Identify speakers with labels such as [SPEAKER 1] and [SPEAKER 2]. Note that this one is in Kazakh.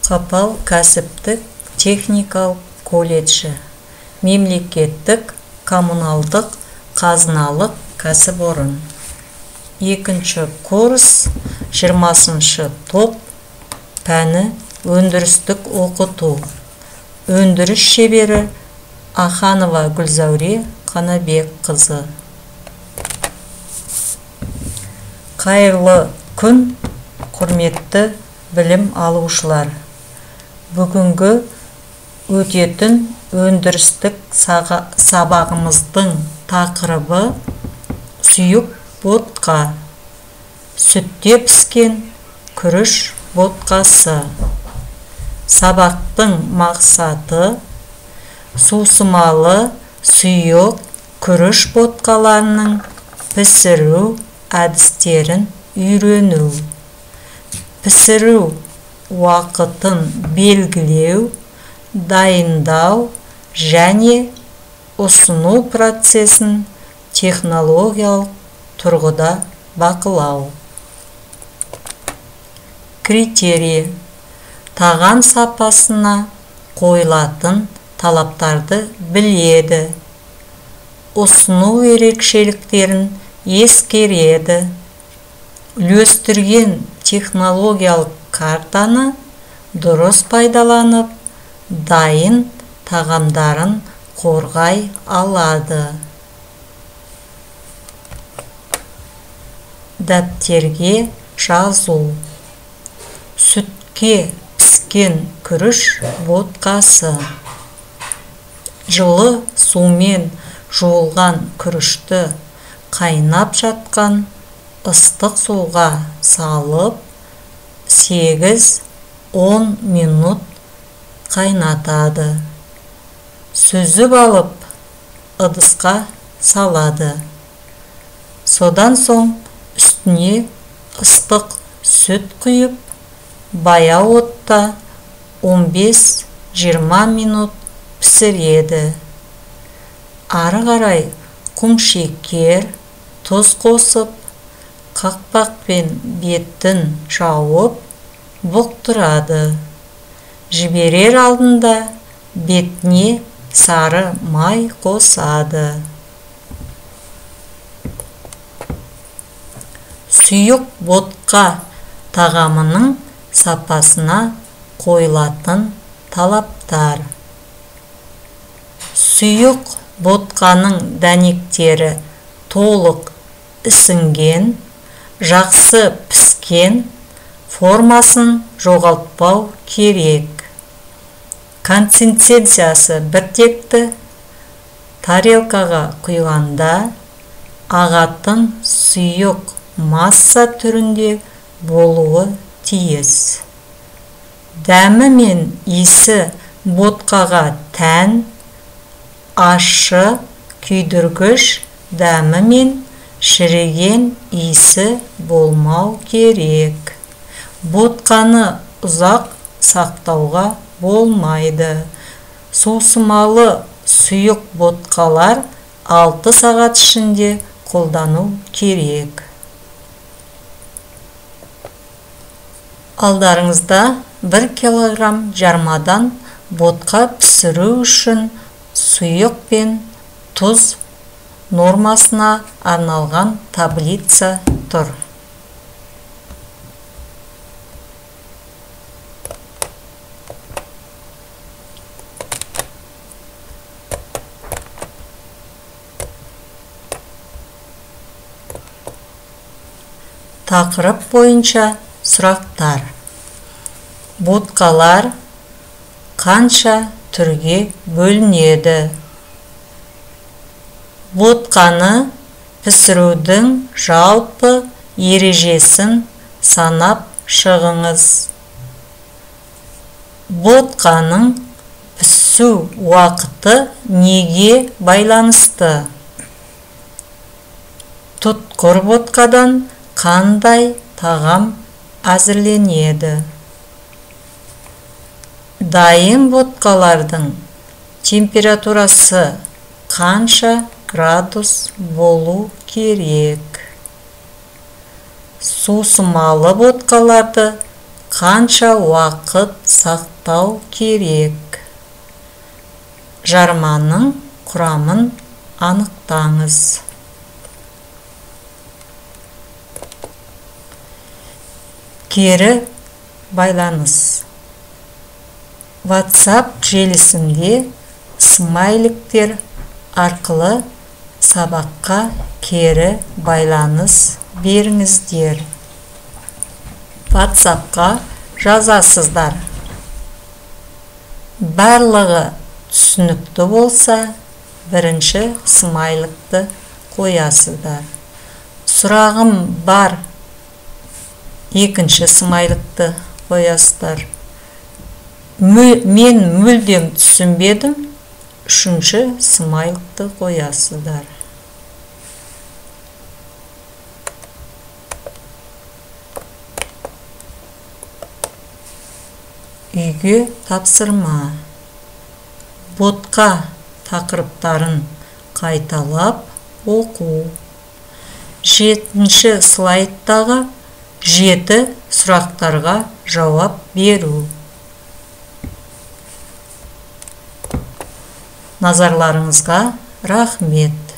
[SPEAKER 1] Қапал кәсіптік техникалық колледжі, мемлекеттік коммуналдық қазыналық кәсіпорын. Екінші курс, 20-шы топ, пәні өндірістік оқыту. Өндіріс шебері Аханова Гүлзауре Қанабек қызы. Қайырлы күн, құрметті білім алушылар. Бүгінгі өтетін өндірістік сабағымыздың тақырыбы сұйық ботқа, сүтте піскен күріш ботқасы. Сабақтың мақсаты сусымалы сұйық күріш ботқаларының пісіру әдістерін үйрену. Пісіру уақытын белгілеу, дайындау және ұсыну процесін технологиялық тұрғыда бақылау. Критерий: тағам сапасына қойылатын талаптарды біледі, ұсыну ерекшеліктерін ескереді, үлестірген технологиялық картаны дұрыс пайдаланып, дайын тағамдарын қорғай алады. Дәптерге жазу. Сүтке піскен күріш ботқасы. Жылы сумен жуылған күрішті қайнап жатқан ыстық суға салып, 8-10 минут қайнатады. Сүзіп алып, ыдысқа салады. Содан соң үстіне ыстық сүт құйып, баяу отта 15-20 минут пісіреді. Ары қарай құмшекер, тұз қосып, қақпақпен бетін жауып, бұқтырады. Жіберер алдында бетіне сары май қосады. Сұйық ботқа тағамының сапасына қойылатын талаптар. Сұйық ботқаның дәнектері толық ісінген, жақсы піскен, формасын жоғалтпау керек. Консистенциясы біртекті, тарелкаға құйғанда ағатын сұйық масса түрінде болуы тиіс. Дәмі мен иісі ботқаға тән, ащы, күйдіргіш дәмі мен шіріген иісі болмау керек. Ботқаны ұзақ сақтауға болмайды. Сусымалы сұйық ботқалар 6 сағат ішінде қолдану керек. Алдарыңызда 1 килограмм жармадан ботқа пісіру үшін сұйық пен тұз нормасына арналған таблица тұр. Тақырып бойынша сұрақтар. Ботқалар қанша түрге бөлінеді? Ботқаны пісірудің жалпы ережесін санап шығыңыз. Ботқаның пісу уақыты неге байланысты? Тұтқыр ботқадан қандай тағам әзірленеді? Дайын ботқалардың температурасы қанша градус болу керек? Сусымалы ботқаларды қанша уақыт сақтау керек? Жарманың құрамын анықтаңыз. Кері байланыс. WhatsApp желісінде смайликтер арқылы сабаққа кері байланыс беріңіздер. WhatsApp-қа жазасыздар. Барлығы түсінікті болса, бірінші смайликті қоясыздар. Сұрағым бар, екінші смайликті қоясыздар. Мен мүлдем түсінбедім, үшінші смайликті қоясыздар. Үйге тапсырма. Ботқа тақырыптарын қайталап оқу. 7-ші слайдтағы 7 сұрақтарға жауап беру. Назарларыңызға рахмет.